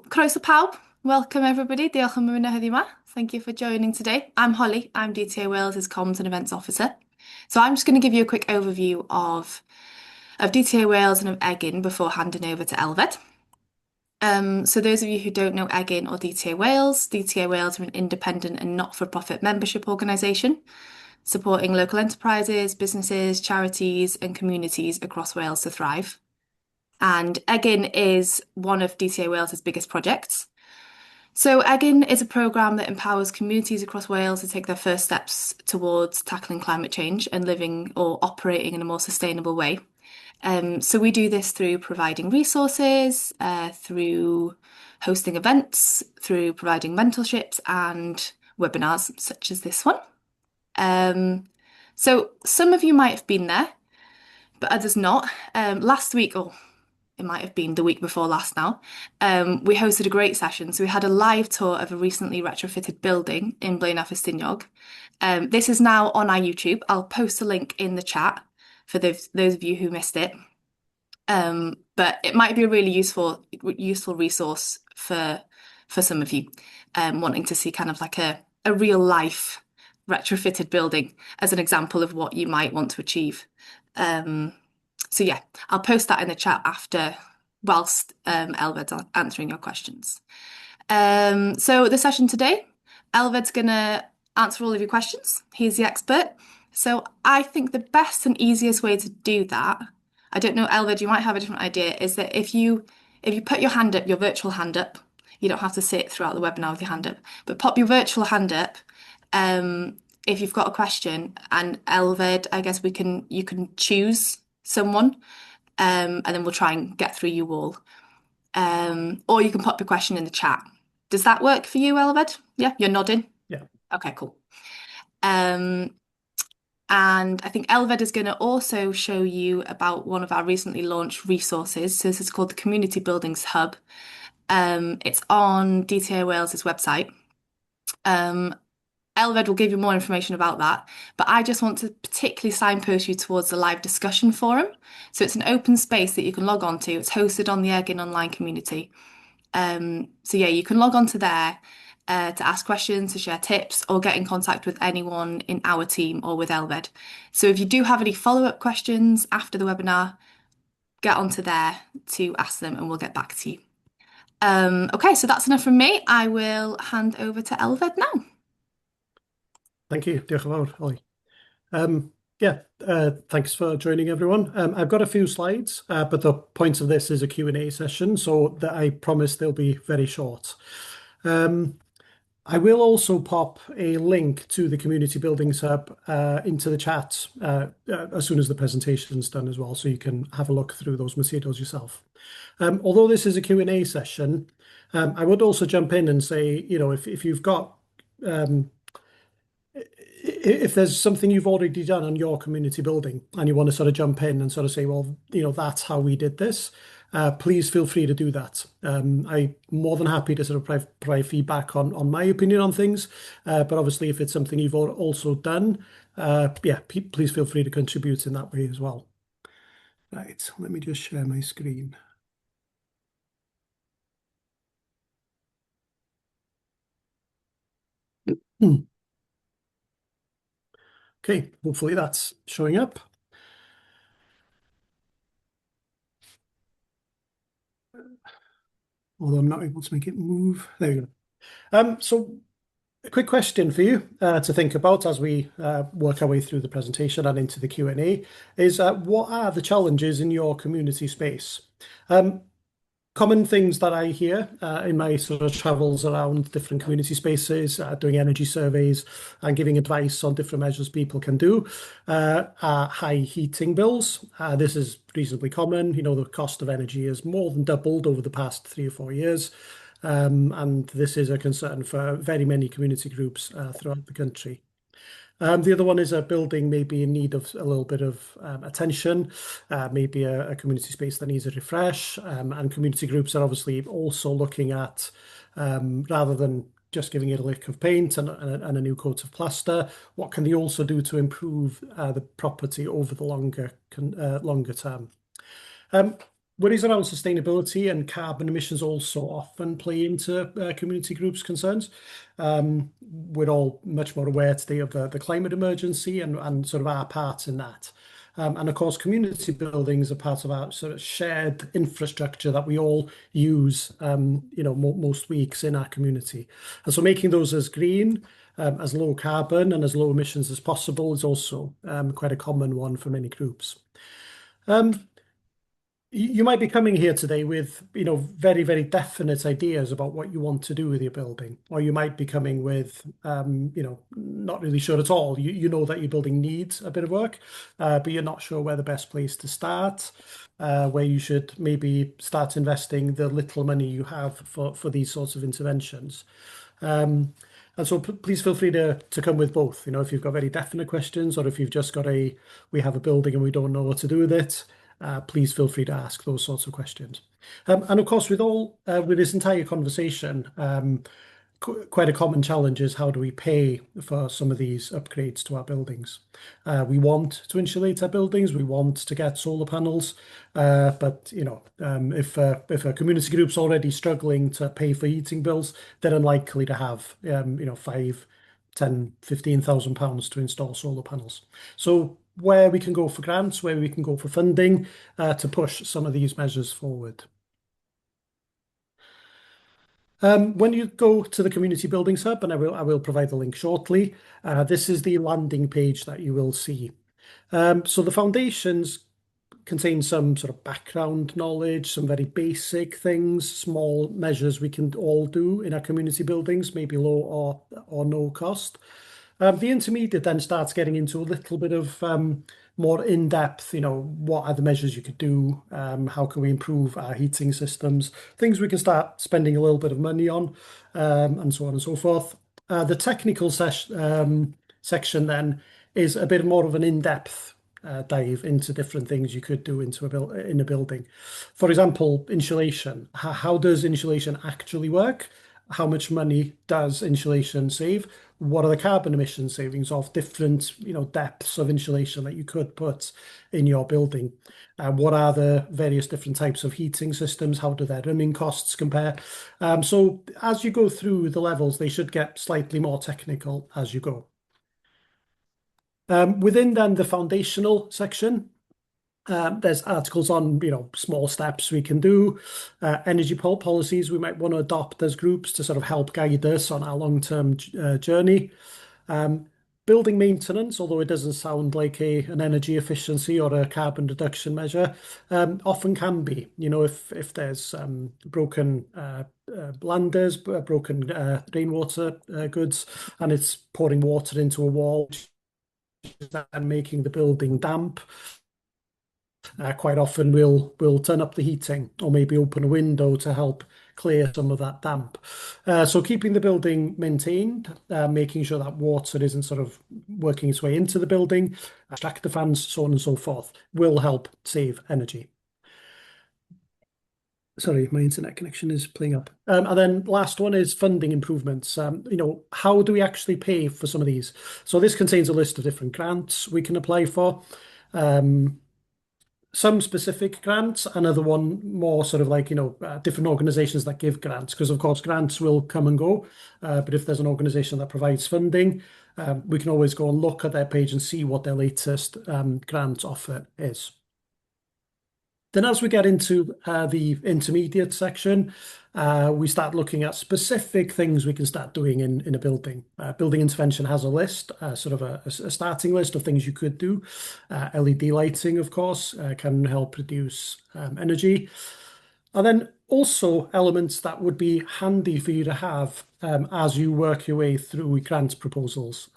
Croeso pawb. Welcome everybody. Diolch am ymuno heddiw yma. Thank you for joining today. I'm Holly. I'm DTA Wales' Comms and Events Officer. So I'm just going to give you a quick overview of DTA Wales and of Egin before handing over to Elfed. So those of you who don't know Egin or DTA Wales are an independent and not-for-profit membership organisation supporting local enterprises, businesses, charities and communities across Wales to thrive. And Egin is one of DTA Wales' biggest projects. So Egin is a programme that empowers communities across Wales to take their first steps towards tackling climate change and living or operating in a more sustainable way. So we do this through providing resources, through hosting events, through providing mentorships and webinars such as this one. So some of you might have been there, but others not. Last week, it might have been the week before last now, we hosted a great session. So we had a live tour of a recently retrofitted building in Blaenau Ffestiniog. This is now on our YouTube. I'll post a link in the chat for those of you who missed it. But it might be a really useful resource for some of you wanting to see kind of like a real life retrofitted building as an example of what you might want to achieve. So yeah, I'll post that in the chat after, whilst Elved's answering your questions. So the session today, Elved's going to answer all of your questions. He's the expert. So I think the best and easiest way to do that, I don't know, Elved, you might have a different idea, is that if you put your hand up, your virtual hand up, you don't have to sit throughout the webinar with your hand up, but pop your virtual hand up if you've got a question, and Elved, I guess you can choose someone, and then we'll try and get through you all. Or you can pop your question in the chat. Does that work for you, Elved? Yeah, you're nodding? Yeah. Okay, cool. And I think Elved is going to also show you about one of our recently launched resources. So this is called the Community Buildings Hub. It's on DTA Wales' website. Elved will give you more information about that, but I just want to particularly signpost you towards the live discussion forum. So it's an open space that you can log on to. It's hosted on the Egin online community. So yeah, you can log on to there to ask questions, to share tips, or get in contact with anyone in our team or with Elved. So if you do have any follow-up questions after the webinar, get onto there to ask them and we'll get back to you. Okay, so that's enough from me. I will hand over to Elved now. Thank you. Diolch yn fawr, Holly. Thanks for joining everyone. I've got a few slides, but the point of this is a Q&A session, so that I promise they'll be very short. I will also pop a link to the Community Buildings Hub into the chat as soon as the presentation's done as well, so you can have a look through those materials yourself. Although this is a Q&A session, I would also jump in and say, you know, if you've got if there's something you've already done on your community building and you want to sort of jump in and sort of say, well, you know, that's how we did this, please feel free to do that. I'm more than happy to sort of provide feedback on my opinion on things. But obviously, if it's something you've also done, please feel free to contribute in that way as well. Right, let me just share my screen. Okay, hopefully that's showing up. Although I'm not able to make it move. There we go. So a quick question for you to think about as we work our way through the presentation and into the Q&A is what are the challenges in your community space? Common things that I hear in my sort of travels around different community spaces, doing energy surveys and giving advice on different measures people can do are high heating bills. This is reasonably common. You know, the cost of energy has more than doubled over the past 3 or 4 years. And this is a concern for very many community groups throughout the country. The other one is a building maybe in need of a little bit of attention, maybe a community space that needs a refresh, and community groups are obviously also looking at, rather than just giving it a lick of paint and a new coat of plaster, what can they also do to improve the property over the longer term? Worries around sustainability and carbon emissions also often play into community groups' concerns. We're all much more aware today of the climate emergency and sort of our part in that. And of course, community buildings are part of our sort of shared infrastructure that we all use, most weeks in our community. And so making those as green, as low carbon and as low emissions as possible is also quite a common one for many groups. You might be coming here today with, very, very definite ideas about what you want to do with your building, or you might be coming with, not really sure at all. You know that your building needs a bit of work, but you're not sure where the best place to start, where you should maybe start investing the little money you have for these sorts of interventions. And so please feel free to come with both. If you've got very definite questions, or if you've just got we have a building and we don't know what to do with it. Please feel free to ask those sorts of questions. And of course, with this entire conversation, quite a common challenge is how do we pay for some of these upgrades to our buildings? We want to insulate our buildings, we want to get solar panels, but if a community group's already struggling to pay for heating bills, they're unlikely to have 5, 10, 15,000 pounds to install solar panels. So where we can go for grants, where we can go for funding to push some of these measures forward. When you go to the Community Buildings Hub, and I will provide the link shortly, this is the landing page that you will see. So the foundations contain some sort of background knowledge, some very basic things, small measures we can all do in our community buildings, maybe low or no cost. The intermediate then starts getting into a little bit of more in-depth, what are the measures you could do? How can we improve our heating systems? Things we can start spending a little bit of money on, and so on and so forth. The technical section then is a bit more of an in-depth dive into different things you could do in a building. For example, insulation. How does insulation actually work? How much money does insulation save? What are the carbon emission savings of different, depths of insulation that you could put in your building? What are the various different types of heating systems? How do their running costs compare? So as you go through the levels, they should get slightly more technical as you go. Within then the foundational section, there's articles on, small steps we can do, energy policies we might want to adopt as groups to sort of help guide us on our long-term journey. Building maintenance, although it doesn't sound like an energy efficiency or a carbon reduction measure, often can be. If there's broken landers, broken rainwater goods, and it's pouring water into a wall and making the building damp. Quite often we'll turn up the heating or maybe open a window to help clear some of that damp. So keeping the building maintained, making sure that water isn't sort of working its way into the building, extractor fans, so on and so forth, will help save energy. Sorry, my internet connection is playing up. And then last one is funding improvements. How do we actually pay for some of these? So this contains a list of different grants we can apply for. Some specific grants, another one more sort of like, different organizations that give grants, because of course grants will come and go. But if there's an organization that provides funding, we can always go and look at their page and see what their latest grant offer is. Then as we get into the intermediate section, we start looking at specific things we can start doing in a building. Building intervention has a list, sort of a starting list of things you could do. LED lighting, of course, can help reduce energy. And then also elements that would be handy for you to have as you work your way through grant proposals.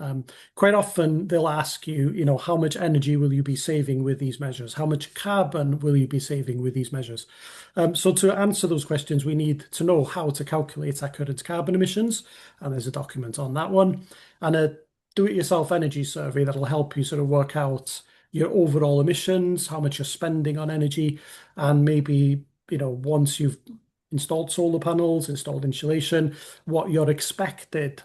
Quite often they'll ask you, how much energy will you be saving with these measures? How much carbon will you be saving with these measures? So to answer those questions, we need to know how to calculate our current carbon emissions. And there's a document on that one. And a do-it-yourself energy survey that'll help you sort of work out your overall emissions, how much you're spending on energy, and maybe once you've installed solar panels, installed insulation, what your expected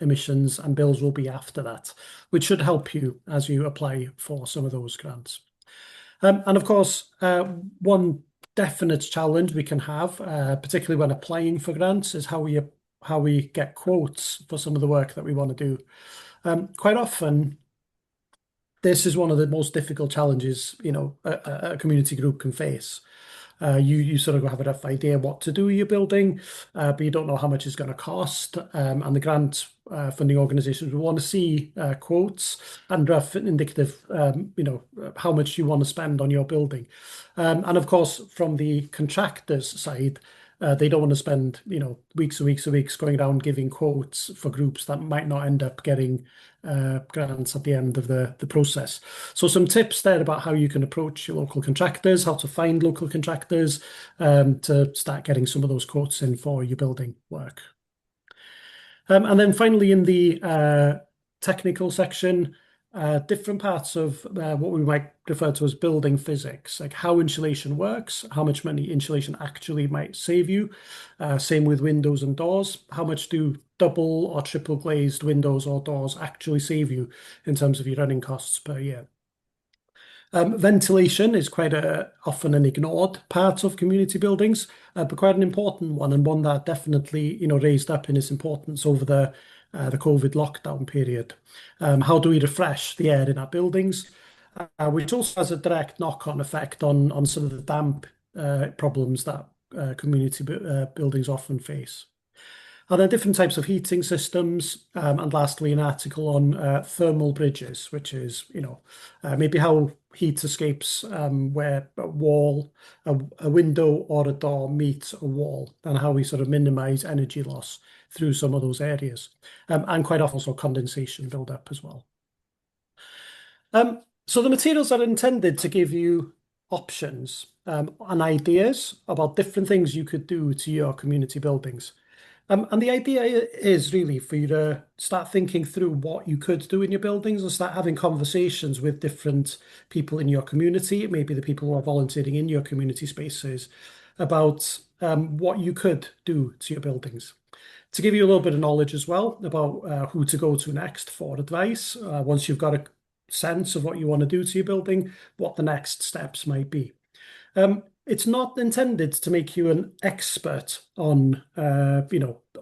emissions and bills will be after that, which should help you as you apply for some of those grants. And of course, one definite challenge we can have, particularly when applying for grants, is how we get quotes for some of the work that we want to do. Quite often, this is one of the most difficult challenges, a community group can face. You sort of have a rough idea what to do with your building, but you don't know how much it's going to cost. And the grant funding organisations will want to see quotes and rough indicative, how much you want to spend on your building. And of course, from the contractor's side, they don't want to spend, weeks and weeks and weeks going around giving quotes for groups that might not end up getting grants at the end of the process. So some tips there about how you can approach your local contractors, how to find local contractors to start getting some of those quotes in for your building work. And then finally, in the technical section, different parts of what we might refer to as building physics, like how insulation works, how much money insulation actually might save you. Same with windows and doors. How much do double or triple glazed windows or doors actually save you in terms of your running costs per year? Ventilation is quite often an ignored part of community buildings, but quite an important one, and one that definitely raised up in its importance over the COVID lockdown period. How do we refresh the air in our buildings, which also has a direct knock-on effect on some of the damp problems that community buildings often face. And then different types of heating systems, and lastly, an article on thermal bridges, which is, maybe how heat escapes where a window or a door meets a wall, and how we sort of minimize energy loss through some of those areas. And quite often also condensation build-up as well. So the materials are intended to give you options and ideas about different things you could do to your community buildings. And the idea is really for you to start thinking through what you could do in your buildings and start having conversations with different people in your community, maybe the people who are volunteering in your community spaces, about what you could do to your buildings. To give you a little bit of knowledge as well about who to go to next for advice, once you've got a sense of what you want to do to your building, what the next steps might be. It's not intended to make you an expert on,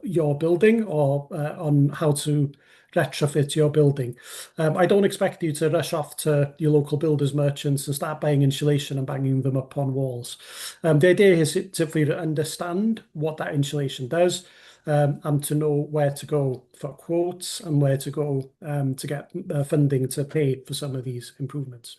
your building or on how to retrofit your building. I don't expect you to rush off to your local builders merchants and start buying insulation and banging them up on walls. The idea is for you to understand what that insulation does, and to know where to go for quotes and where to go to get funding to pay for some of these improvements.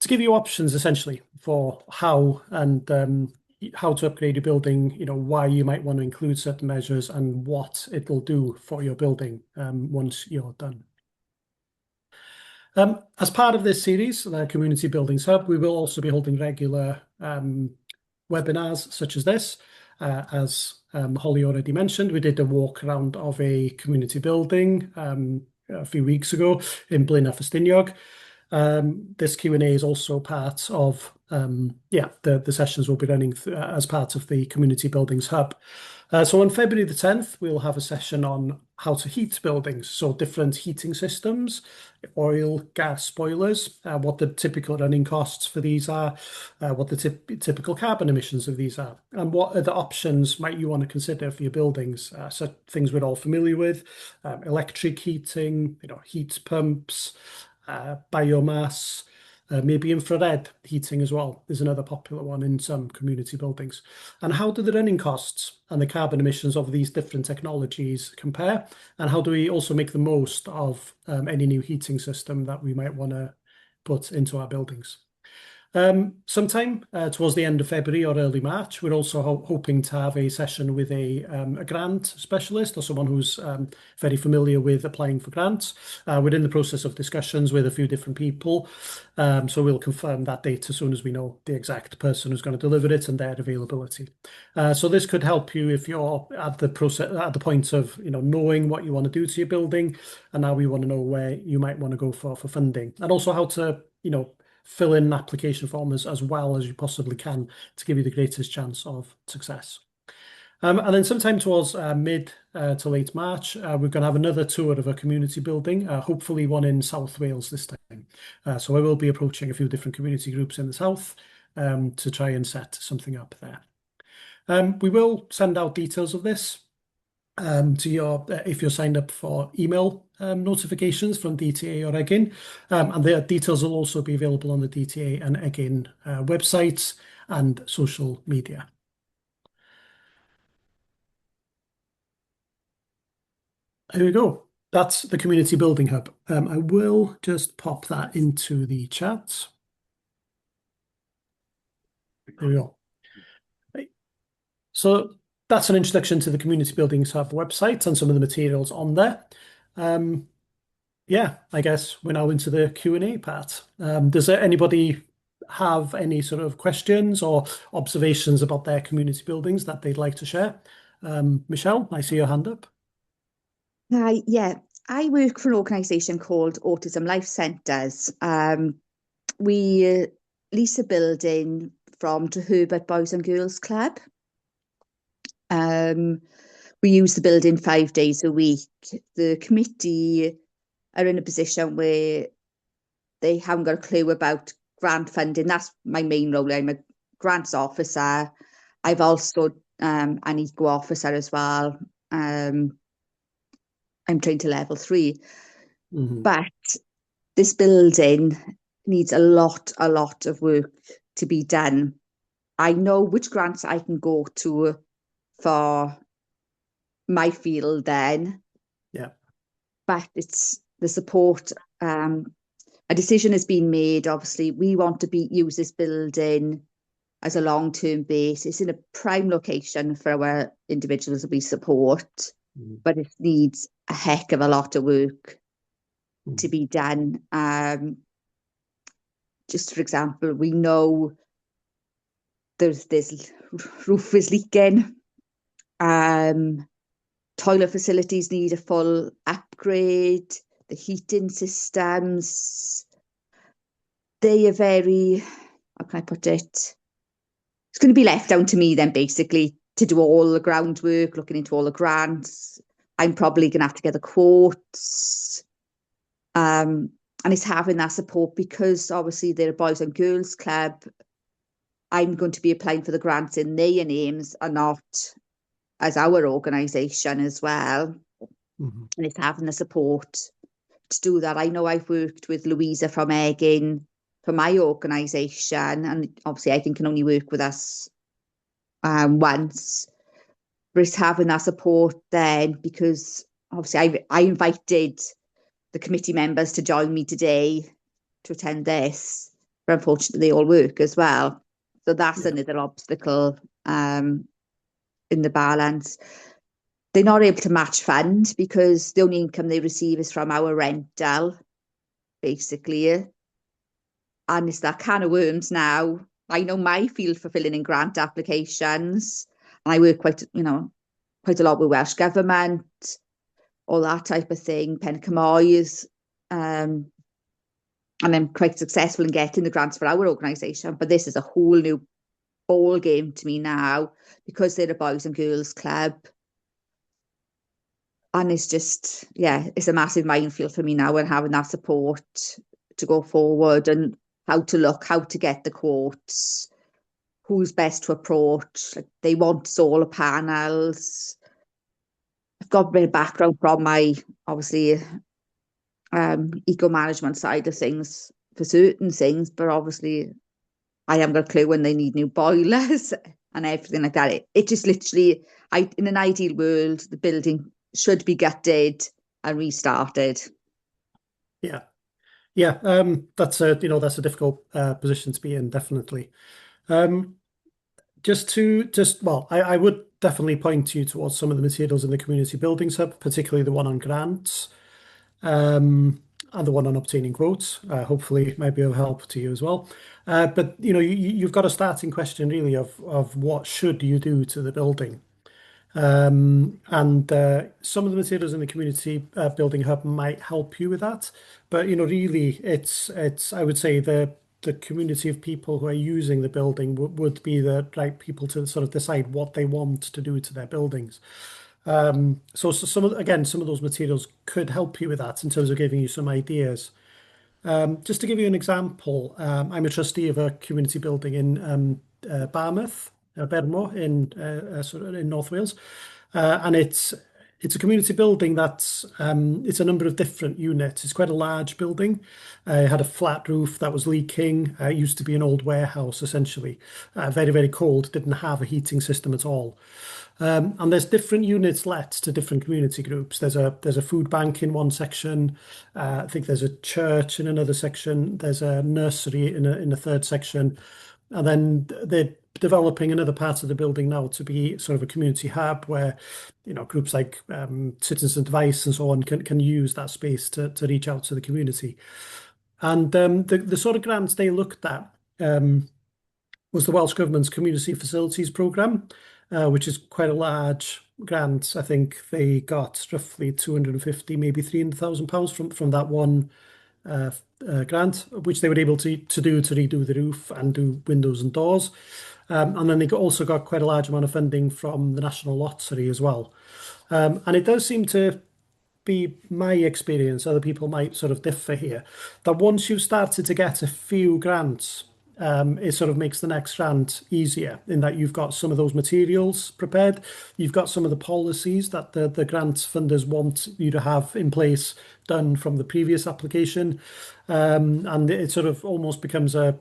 To give you options essentially for how and how to upgrade your building, why you might want to include certain measures and what it will do for your building once you're done. As part of this series, the Community Buildings Hub, we will also be holding regular webinars such as this. As Holly already mentioned, we did a walk around of a community building a few weeks ago in Blaenau Ffestiniog. This Q&A is also part of the sessions we'll be running as part of the Community Buildings Hub. So on February the 10th, we'll have a session on how to heat buildings, so different heating systems, oil, gas boilers, what the typical running costs for these are, what the typical carbon emissions of these are, and what other options might you want to consider for your buildings. So things we're all familiar with, electric heating, heat pumps, biomass, maybe infrared heating as well is another popular one in some community buildings. And how do the running costs and the carbon emissions of these different technologies compare? And how do we also make the most of any new heating system that we might want to put into our buildings? Sometime towards the end of February or early March, we're also hoping to have a session with a grant specialist or someone who's very familiar with applying for grants. We're in the process of discussions with a few different people, so we'll confirm that date as soon as we know the exact person who's going to deliver it and their availability. So this could help you if you're at the point of knowing what you want to do to your building, and now we want to know where you might want to go for funding, and also how to fill in an application form as well as you possibly can to give you the greatest chance of success. And then sometime towards mid to late March, we're going to have another tour of a community building, hopefully one in South Wales this time. So I will be approaching a few different community groups in the south to try and set something up there. We will send out details of this to your if you're signed up for email notifications from DTA or Egin, and the details will also be available on the DTA and Egin websites and social media. Here we go. That's the Community Building Hub. I will just pop that into the chat. There we go. Right. So that's an introduction to the Community Buildings Hub website and some of the materials on there. Yeah, I guess we're now into the Q&A part. Does anybody have any sort of questions or observations about their community buildings that they'd like to share? Michelle, I see your hand up. Yeah, I work for an organisation called Autism Life Centres. We lease a building from Hwb Boys and Girls Club. We use the building 5 days a week. The committee are in a position where they haven't got a clue about grant funding. That's my main role. I'm a grants officer. I've also an eco officer as well. I'm trained to level 3. But this building needs a lot of work to be done. I know which grants I can go to for my field then. Yeah. But it's the support. A decision has been made. Obviously, we want to use this building as a long-term base. It's in a prime location for our individuals that we support, but it needs a heck of a lot of work to be done. Just for example, we know there's this roof is leaking. Toilet facilities need a full upgrade. The heating systems, they are very, how can I put it? It's going to be left down to me then, basically, to do all the groundwork, looking into all the grants. I'm probably going to have to get the quotes. And it's having that support because obviously they're a Boys and Girls Club. I'm going to be applying for the grants in their names and not as our organisation as well. And it's having the support to do that. I know I've worked with Louisa from Egin for my organisation, and obviously Egin can only work with us once. But it's having that support then because obviously I invited the committee members to join me today to attend this, but unfortunately they all work as well. So that's another obstacle in the balance. They're not able to match fund because the only income they receive is from our rental, basically. And it's that can of worms now. I know my field for filling in grant applications, and I work quite a lot with Welsh Government, all that type of thing, Pencamoys, and I'm quite successful in getting the grants for our organisation. But this is a whole new ball game to me now because they're a Boys and Girls Club. And it's just, it's a massive minefield for me now and having that support to go forward and how to get the quotes, who's best to approach. Like, they want solar panels. I've got a bit of background from my, obviously, eco-management side of things for certain things, but obviously I haven't got a clue when they need new boilers and everything like that. It just literally, in an ideal world, the building should be gutted and restarted. Yeah, that's a difficult position to be in, definitely. I would definitely point you towards some of the materials in the Community Buildings Hub, particularly the one on grants, and the one on obtaining quotes. Hopefully it might be of help to you as well. But you've got a starting question really of what should you do to the building. And some of the materials in the Community Building Hub might help you with that. But really, it's I would say the community of people who are using the building would be the right people to sort of decide what they want to do to their buildings. So some of those materials could help you with that in terms of giving you some ideas. Just to give you an example, I'm a trustee of a community building in Barmouth, Bermo, sort of in North Wales, and it's a community building that's it's a number of different units. It's quite a large building. It had a flat roof that was leaking. It used to be an old warehouse, essentially. Very, very cold. Didn't have a heating system at all. And there's different units let to different community groups. There's a food bank in one section. I think there's a church in another section. There's a nursery in a third section. And then they're developing another part of the building now to be sort of a community hub where, groups like Citizens Advice and so on can use that space to reach out to the community. And the sort of grants they looked at was the Welsh Government's Community Facilities Programme, which is quite a large grant. I think they got roughly 250, maybe £300,000 from that one grant, which they were able to redo the roof and do windows and doors. And then they also got quite a large amount of funding from the National Lottery as well. And it does seem to be my experience, other people might sort of differ here, that once you've started to get a few grants, it sort of makes the next grant easier in that you've got some of those materials prepared. You've got some of the policies that the grant funders want you to have in place done from the previous application. And it sort of almost becomes an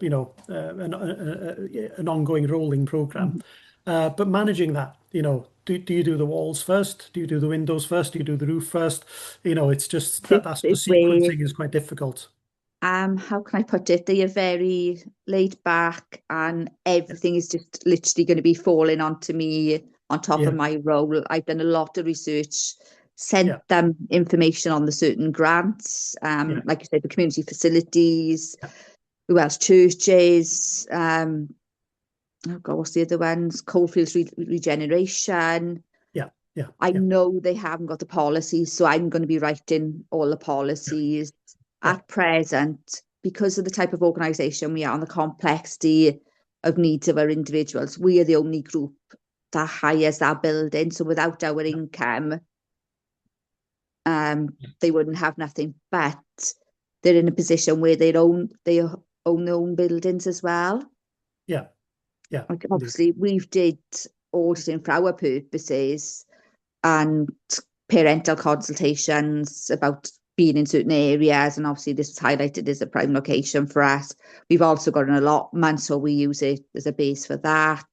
ongoing rolling program. But managing that, do you do the walls first? Do you do the windows first? Do you do the roof first? It's just that's the sequencing is quite difficult. How can I put it? They are very laid back and everything is just literally going to be falling onto me on top of my role. I've done a lot of research, sent them information on the certain grants, like you said, the community facilities, who else? Churches, oh God, what's the other ones? Coalfields regeneration. I know they haven't got the policies, so I'm going to be writing all the policies. At present, because of the type of organisation we are and the complexity of needs of our individuals, we are the only group that hires our building. So without our income, they wouldn't have nothing. But they're in a position where they own their own buildings as well. Like obviously, we've did auditing for our purposes and parental consultations about being in certain areas, and obviously this was highlighted as a prime location for us. We've also got an allotment, so we use it as a base for that.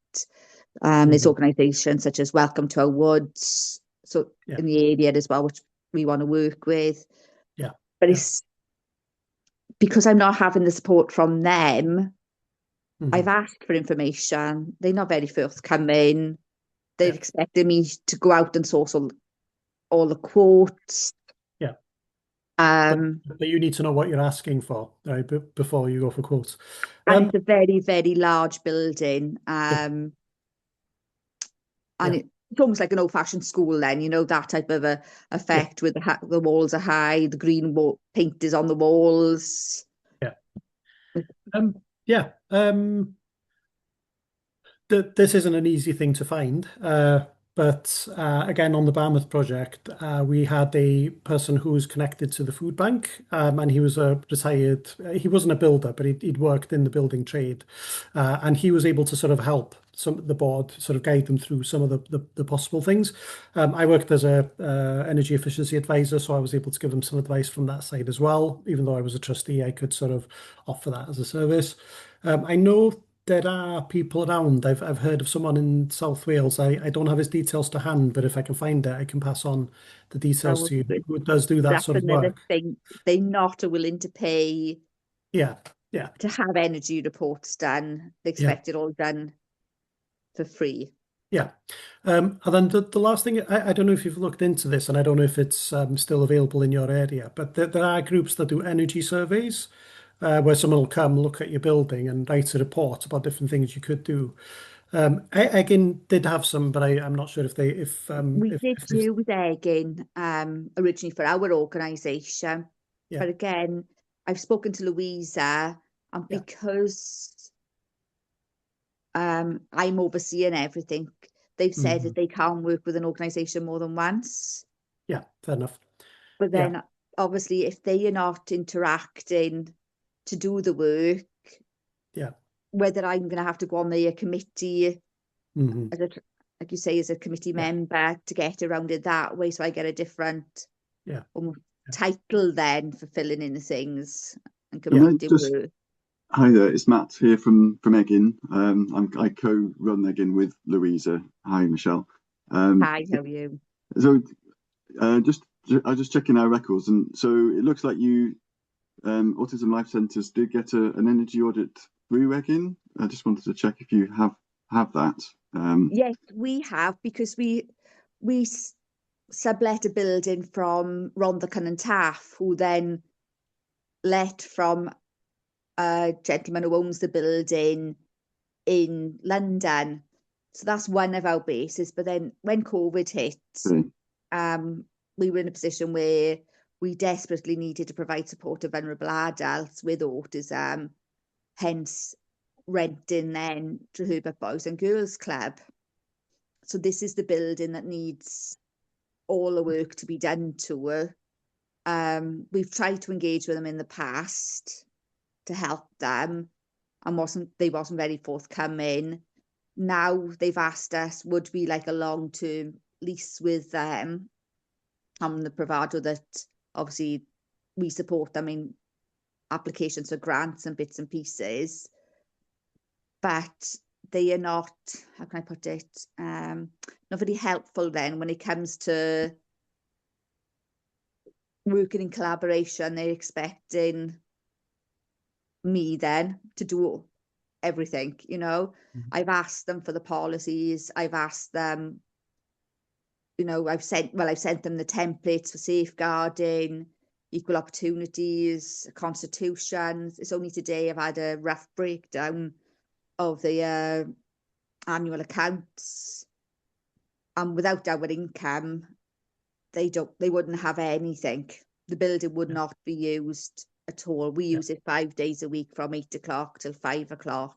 There's organisations such as Welcome to Our Woods, so in the area as well, which we want to work with. But it's because I'm not having the support from them. I've asked for information. They're not very forthcoming. They've expected me to go out and source all the quotes. But you need to know what you're asking for, right, before you go for quotes. And it's a very, very large building. And it's almost like an old-fashioned school then, that type of a effect with the walls are high, the green paint is on the walls. This isn't an easy thing to find. But again, on the Barmouth project, we had a person who was connected to the food bank, and he was a retired, he wasn't a builder, but he'd worked in the building trade. And he was able to sort of help the board, sort of guide them through some of the possible things. I worked as a energy efficiency advisor, so I was able to give them some advice from that side as well. Even though I was a trustee, I could sort of offer that as a service. I know there are people around. I've heard of someone in South Wales. I don't have his details to hand, but if I can find it, I can pass on the details to you. Who does do that sort of work? Thing. They're not willing to pay. To have energy reports done. They expect it all done for free. And then the last thing, I don't know if you've looked into this, and I don't know if it's still available in your area, but there are groups that do energy surveys. Where someone will come look at your building and write a report about different things you could do. Eggin did have some, but I'm not sure if they we did do with Eggin originally for our organisation. But again, I've spoken to Louisa, and because I'm overseeing everything, they've said that they can't work with an organisation more than once. Fair enough. But then obviously if they are not interacting to do the work. Yeah. Whether I'm going to have to go on a committee, Mm-hmm. as a, like you say, as a committee member to get around it that way, so I get a different title then for filling in the things and completing work. Hi there, it's Matt here from Egin. I co-run Egin with Louisa. Hi, Michelle. Hi, how are you? So, I was just checking our records, and so it looks like you, Autism Life Centres did get an energy audit through Egin. I just wanted to check if you have that. Yes, we have, because we sublet a building from Rhondda Cynon Taff, who then let from a gentleman who owns the building in London. So that's one of our bases. But then when COVID hit, we were in a position where we desperately needed to provide support to vulnerable adults with autism, hence renting then to Hwb Boys and Girls Club. So this is the building that needs all the work to be done to. We've tried to engage with them in the past to help them, and they wasn't very forthcoming. Now they've asked us, would we like a long-term lease with them, on the bravado that obviously we support them in applications for grants and bits and pieces, but they are not, how can I put it, not very helpful then when it comes to working in collaboration. They're expecting me then to do everything, you know. I've asked them for the policies, I've asked them, you know, I've sent them the templates for safeguarding, equal opportunities, constitutions. It's only today I've had a rough breakdown of the annual accounts, and without our income, they wouldn't have anything. The building would not be used at all. We use it 5 days a week from 8 o'clock till 5 o'clock.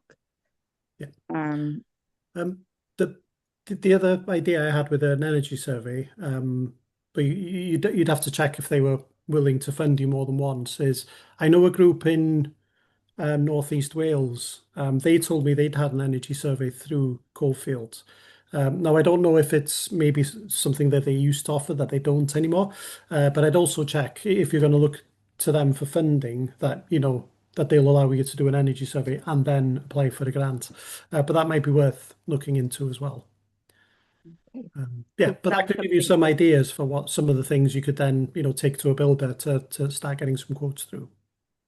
The other idea I had with an energy survey, but you'd have to check if they were willing to fund you more than once, is I know a group in Northeast Wales. They told me they'd had an energy survey through Caulfield. Now, I don't know if it's maybe something that they used to offer that they don't anymore, but I'd also check if you're going to look to them for funding that, you know, that they'll allow you to do an energy survey and then apply for a grant. But that might be worth looking into as well. But that could give you some ideas for what some of the things you could then, you know, take to a builder to start getting some quotes through.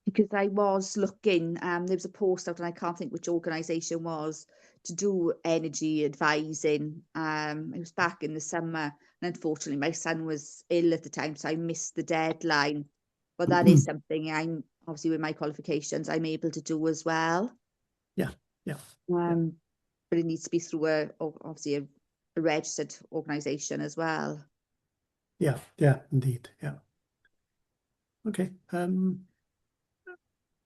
Because I was looking, there was a post out, and I can't think which organisation was, to do energy advising. It was back in the summer, and unfortunately my son was ill at the time, so I missed the deadline. But that is something I'm, obviously with my qualifications, I'm able to do as well. But it needs to be through obviously a registered organisation as well. Yeah, indeed. Yeah. Okay.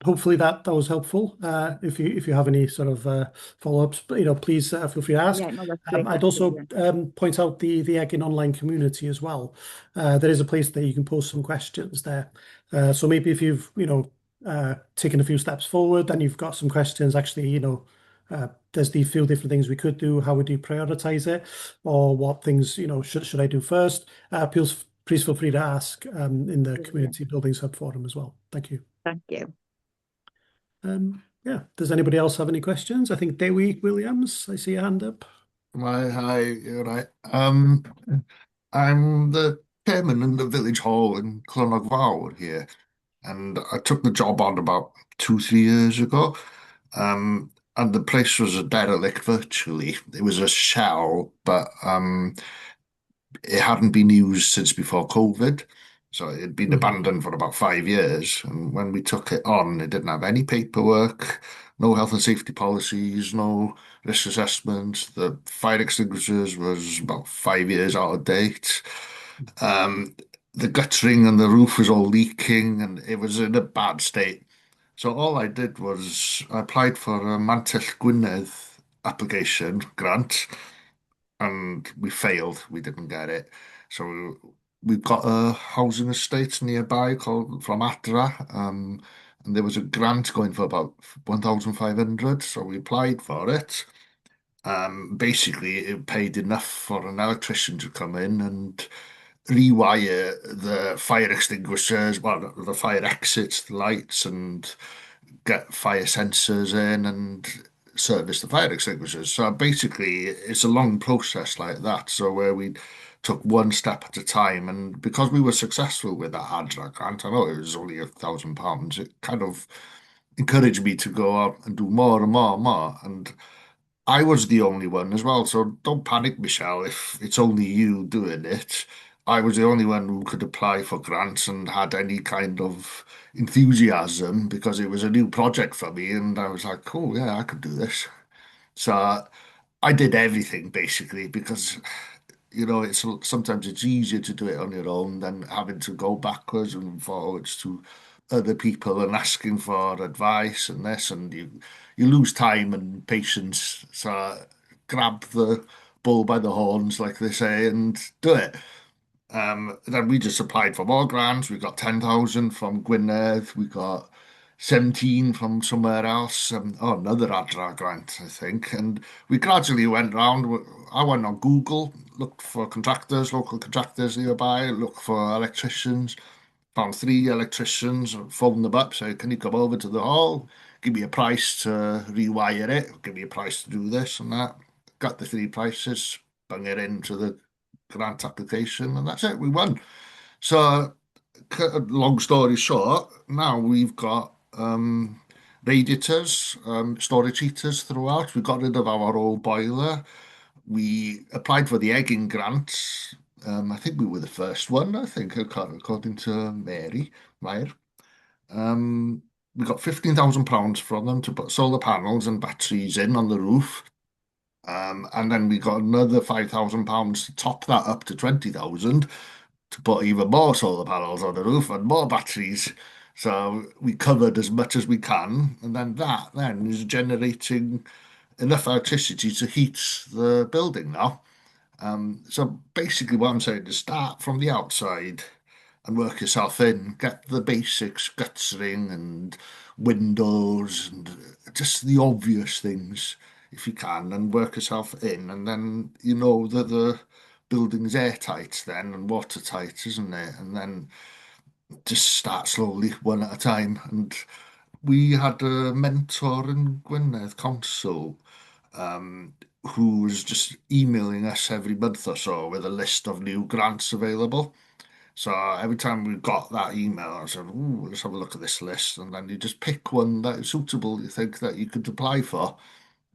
Hopefully that was helpful. If you have any sort of follow-ups, you know, please feel free to ask. Yeah, no, that's great. I'd also point out the Egin online community as well. There is a place that you can post some questions there. So maybe if you've, you know, taken a few steps forward and you've got some questions, actually, you know, there's the few different things we could do. How would you prioritize it, or what things, you know, should I do first? Please feel free to ask in the community buildings hub forum as well. Thank you. Thank you. Does anybody else have any questions? I think Dewi Williams, I see a hand up. Hi, you're right. I'm the chairman in the village hall in Clonogfawr here, and I took the job on about 2-3 years ago. And the place was a derelict virtually. It was a shell, but it hadn't been used since before COVID. So it'd been abandoned for about 5 years. And when we took it on, it didn't have any paperwork, no health and safety policies, no risk assessments. The fire extinguishers was about 5 years out of date. The guttering and the roof was all leaking, and it was in a bad state. So all I did was I applied for a Mantell Gwynedd application grant, and we failed. We didn't get it. So we've got a housing estate nearby called from Adra. and there was a grant going for about 1,500, so we applied for it. Basically, it paid enough for an electrician to come in and rewire the fire extinguishers, well, the fire exits, the lights, and get fire sensors in and service the fire extinguishers. So basically, it's a long process like that. So where we took one step at a time, and because we were successful with that ADRA grant, I know it was only £1,000, it kind of encouraged me to go out and do more and more and more. And I was the only one as well, so don't panic, Michelle, if it's only you doing it. I was the only one who could apply for grants and had any kind of enthusiasm because it was a new project for me, and I was like, oh yeah, I could do this. So I did everything basically because it's sometimes it's easier to do it on your own than having to go backwards and forwards to other people and asking for advice and this, and you lose time and patience. So grab the bull by the horns, like they say, and do it. Then we just applied for more grants. We got 10,000 from Gwynedd. We got 17 from somewhere else. Another ADRA grant, I think. And we gradually went round. I went on Google, looked for contractors, local contractors nearby, looked for electricians, found 3 electricians, phoned them up, said, can you come over to the hall? Give me a price to rewire it, give me a price to do this and that. Got the 3 prices, bung it into the grant application, and that's it, we won. So, long story short, now we've got radiators, storage heaters throughout. We got rid of our old boiler. We applied for the egging grant. I think we were the first one, I think, according to Mary Meyer. We got £15,000 from them to put solar panels and batteries in on the roof. And then we got another £5,000 to top that up to 20,000 to put even more solar panels on the roof and more batteries. So we covered as much as we can, and then that then is generating enough electricity to heat the building now. So basically what I'm saying is start from the outside and work yourself in, get the basics, guttering and windows and just the obvious things if you can, and work yourself in, and then you know that the building's airtight then and watertight, isn't it? And then just start slowly, one at a time. And we had a mentor in Gwynedd Council who was just emailing us every month or so with a list of new grants available. So every time we got that email, I said, "Ooh, let's have a look at this list." And then you just pick one that is suitable, you think that you could apply for,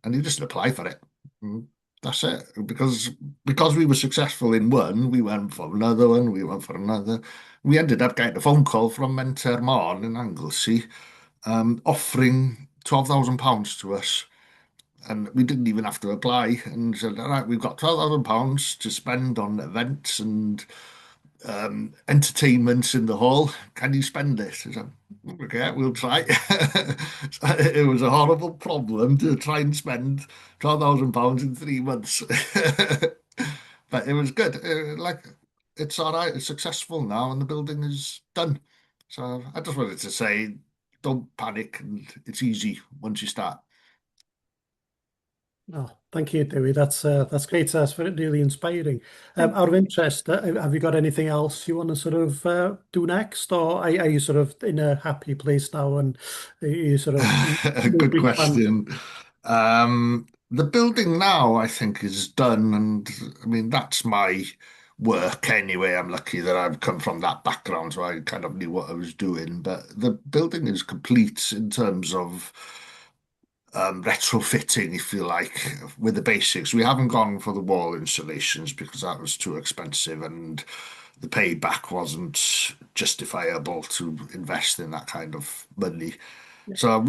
and you just apply for it. And that's it. Because we were successful in one, we went for another one, we went for another. We ended up getting a phone call from Menter Môn in Anglesey, offering £12,000 to us. And we didn't even have to apply, and said, all right, we've got £12,000 to spend on events and entertainments in the hall. Can you spend it? I said, okay, we'll try. It was a horrible problem to try and spend £12,000 in 3 months. But it was good. It's all right, it's successful now, and the building is done. So I just wanted to say, don't panic, and it's easy once you start. Oh, thank you, Dewi. That's great. That's very really inspiring. Out of interest, have you got anything else you want to sort of do next, or are you sort of in a happy place now, and are you sort of no Good big plans? question. The building now, I think, is done, and I mean that's my work anyway. I'm lucky that I've come from that background, so I kind of knew what I was doing. But the building is complete in terms of retrofitting, if you like, with the basics. We haven't gone for the wall installations because that was too expensive and the payback wasn't justifiable to invest in that kind of money. So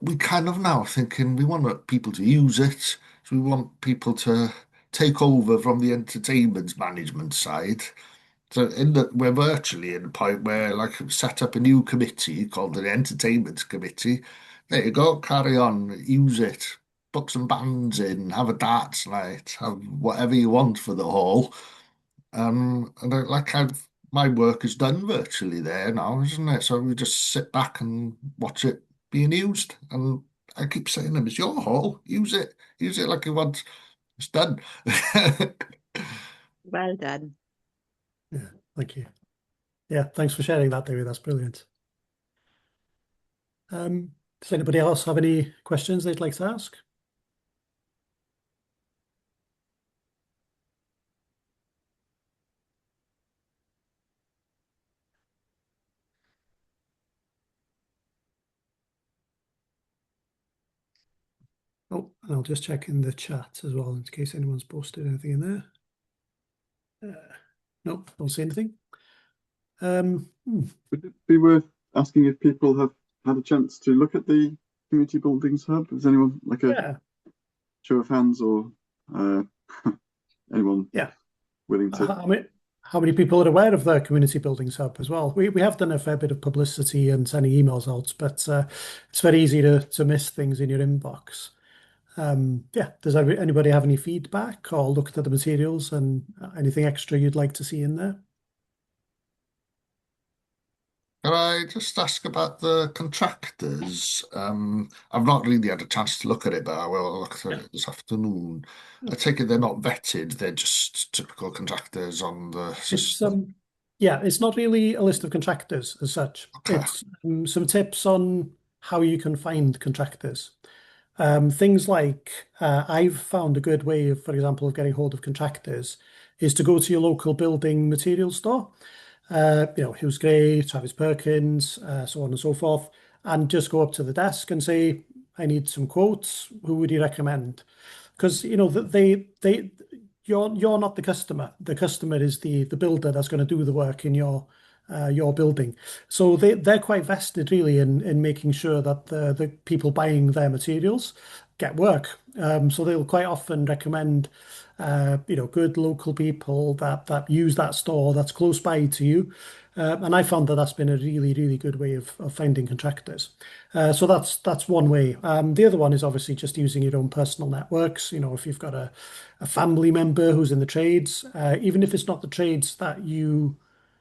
we kind of now thinking we want people to use it. So we want people to take over from the entertainment management side. So we're virtually in a point where like set up a new committee called the Entertainment Committee. There you go, carry on, use it, book some bands in, have a darts night, have whatever you want for the hall. And like I've my work is done virtually there now, isn't it? So we just sit back and watch it being used. And I keep saying to them, it's your hall, use it. Use it like you want. It's done. Well done. Yeah, thank you. Yeah, thanks for sharing that, David. That's brilliant. Does anybody else have any questions they'd like to ask? Oh, and I'll just check in the chat as well in case anyone's posted anything in there. No, don't see anything. Would it be worth asking if people have had a chance to look at the Community Buildings Hub? Is anyone like a show of hands or anyone willing to? How many people are aware of the Community Buildings Hub as well? We have done a fair bit of publicity and sending emails out, but it's very easy to miss things in your inbox. Does anybody have any feedback or looked at the materials and anything extra you'd like to see in there? Can I just ask about the contractors? I've not really had a chance to look at it, but I will look at it this afternoon. I take it they're not vetted, they're just typical contractors on the system. It's not really a list of contractors as such. Okay. It's some tips on how you can find contractors. Things like I've found a good way of, for example, of getting hold of contractors is to go to your local building materials store, Hughes Gray, Travis Perkins, so on and so forth, and just go up to the desk and say, I need some quotes. Who would you recommend? Because you're not the customer. The customer is the builder that's going to do the work in your building. So they're quite vested really in making sure that the people buying their materials get work. So they'll quite often recommend good local people that use that store that's close by to you. And I found that that's been a really, really good way of finding contractors. So that's one way. The other one is obviously just using your own personal networks. If you've got a family member who's in the trades, even if it's not the trades that you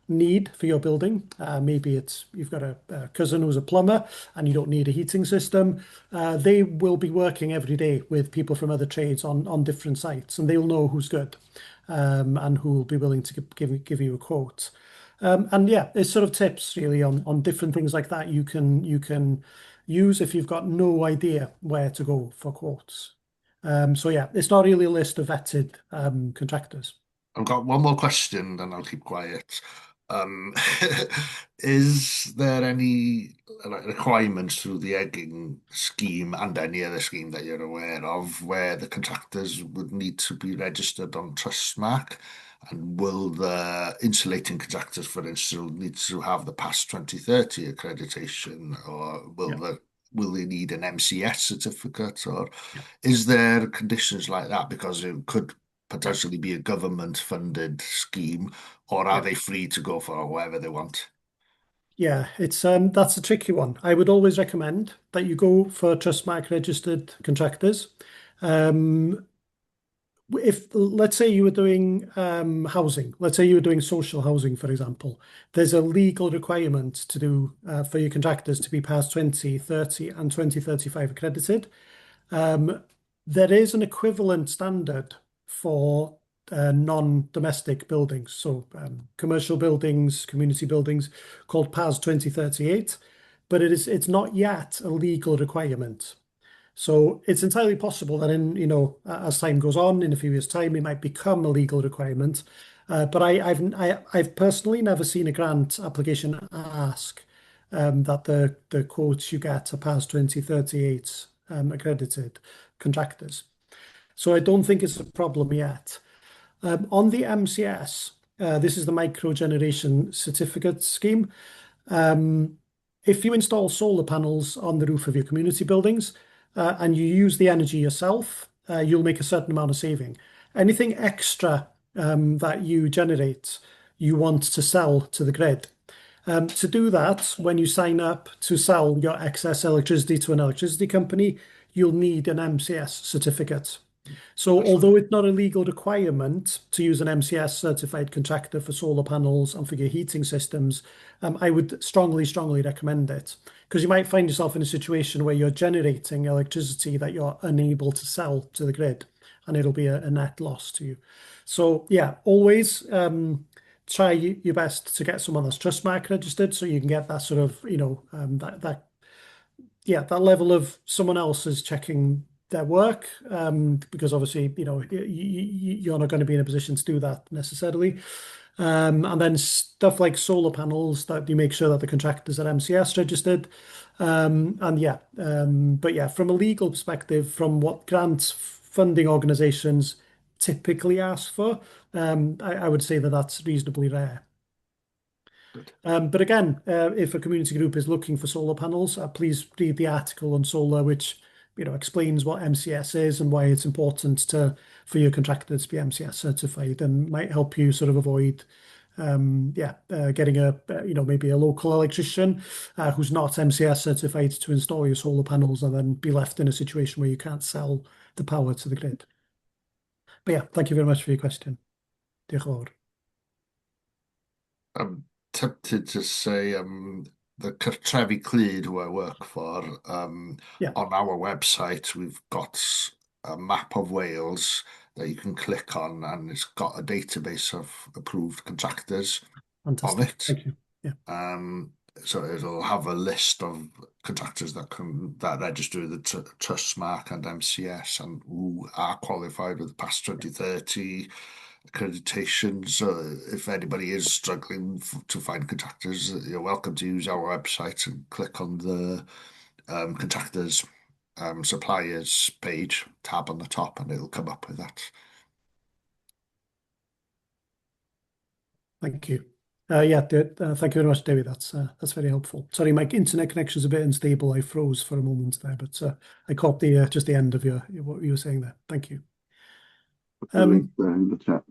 need for your building. Maybe you've got a cousin who's a plumber and you don't need a heating system. They will be working every day with people from other trades on different sites, and they'll know who's good and who will be willing to give you a quote. It's sort of tips really on different things like that you can use if you've got no idea where to go for quotes. It's not really a list of vetted contractors. I've got one more question, then I'll keep quiet. Is there any requirements through the egging scheme and any other scheme that you're aware of where the contractors would need to be registered on Trustmark? And will the insulating contractors, for instance, need to have the past 2030 accreditation, or will they need an MCS certificate, or is there conditions like that? Because it could potentially be a government-funded scheme, or are they free to go for whatever they want? Yeah, it's that's a tricky one. I would always recommend that you go for Trustmark registered contractors. If let's say you were doing housing, let's say you were doing social housing, for example, there's a legal requirement to do for your contractors to be past 2030 and 2035 accredited. There is an equivalent standard for non-domestic buildings, so commercial buildings, community buildings, called PAS 2038, but it's not yet a legal requirement. So it's entirely possible that as time goes on, in a few years' time, it might become a legal requirement. But I've personally never seen a grant application ask that the quotes you get are PAS 2038 accredited contractors. So I don't think it's a problem yet. On the MCS, this is the Micro Generation Certificate Scheme. If you install solar panels on the roof of your community buildings and you use the energy yourself, you'll make a certain amount of saving. Anything extra that you generate, you want to sell to the grid. To do that, when you sign up to sell your excess electricity to an electricity company, you'll need an MCS certificate. So although it's not a legal requirement to use an MCS certified contractor for solar panels and for your heating systems, I would strongly recommend it, because you might find yourself in a situation where you're generating electricity that you're unable to sell to the grid, and it'll be a net loss to you. So yeah, always try your best to get someone that's Trustmark registered, so you can get that sort of, that level of someone else is checking their work, because obviously, you're not going to be in a position to do that necessarily. And then stuff like solar panels, that you make sure that the contractors are MCS registered. But yeah, from a legal perspective, from what grant funding organisations typically ask for, I would say that that's reasonably rare. But again, if a community group is looking for solar panels, please read the article on solar, which explains what MCS is and why it's important for your contractor to be MCS certified, and might help you sort of avoid getting maybe a local electrician who's not MCS certified to install your solar panels, and then be left in a situation where you can't sell the power to the grid. But yeah, thank you very much for your question. Diolch yn fawr. I'm tempted to say the Cartrefi Clud, who I work for, on our website, we've got a map of Wales that you can click on, and it's got a database of approved contractors on it. Thank you. Yeah. So it'll have a list of contractors that register with the Trustmark and MCS and who are qualified with past 2030 accreditation. So if anybody is struggling to find contractors, you're welcome to use our website and click on the contractors suppliers page tab on the top, and it'll come up with that. Thank you. Thank you very much, David. That's very helpful. Sorry, my internet connection's a bit unstable. I froze for a moment there, but I caught just the end of what you were saying there. Thank you. The link there in the chat.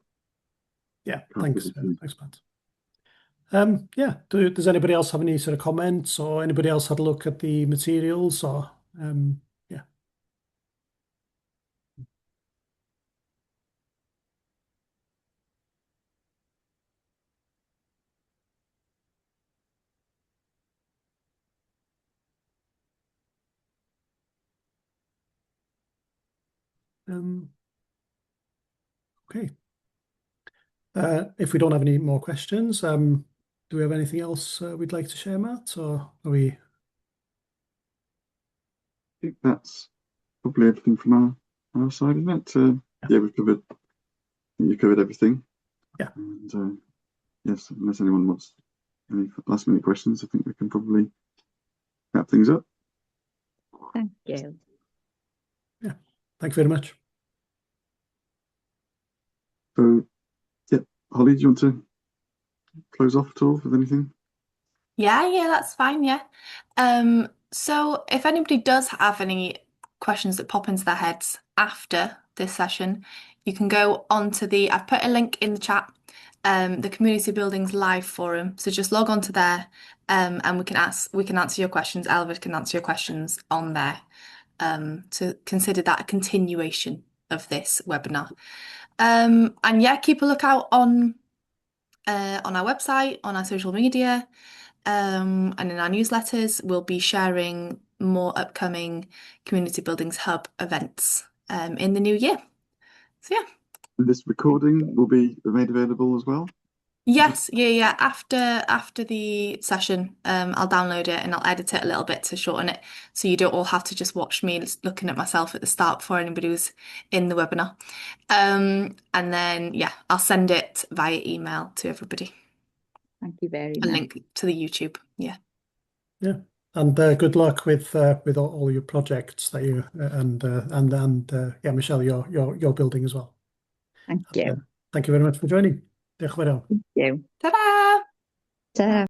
Yeah, thanks, Matt. Does anybody else have any sort of comments, or anybody else had a look at the materials, or Okay. If we don't have any more questions, do we have anything else we'd like to share, Matt, or are we? I think that's probably everything from our side, isn't it? You've covered everything. Yeah. And yes, unless anyone wants any last minute questions, I think we can probably wrap things up. Thank you. Yeah, thank you very much. So, Holly, do you want to close off at all with anything? Yeah, that's fine. Yeah. So if anybody does have any questions that pop into their heads after this session, you can go onto I've put a link in the chat, the Community Buildings live forum. So just log on to there, and we can answer your questions. Elvis can answer your questions on there, to consider that a continuation of this webinar. And yeah, keep a lookout on our website, on our social media, and in our newsletters. We'll be sharing more upcoming Community Buildings Hub events in the new year. So yeah. This recording will be made available as well? Yes, yeah. After the session, I'll download it and I'll edit it a little bit to shorten it, so you don't all have to just watch me looking at myself at the start before anybody was in the webinar. And then I'll send it via email to everybody. Thank you very much. A link to the YouTube. Yeah. And good luck with all your projects that you and Michelle, your building as well. Thank you. Thank you very much for joining. Diolch yn fawr iawn. Thank you. Ta-da! Ta-ra.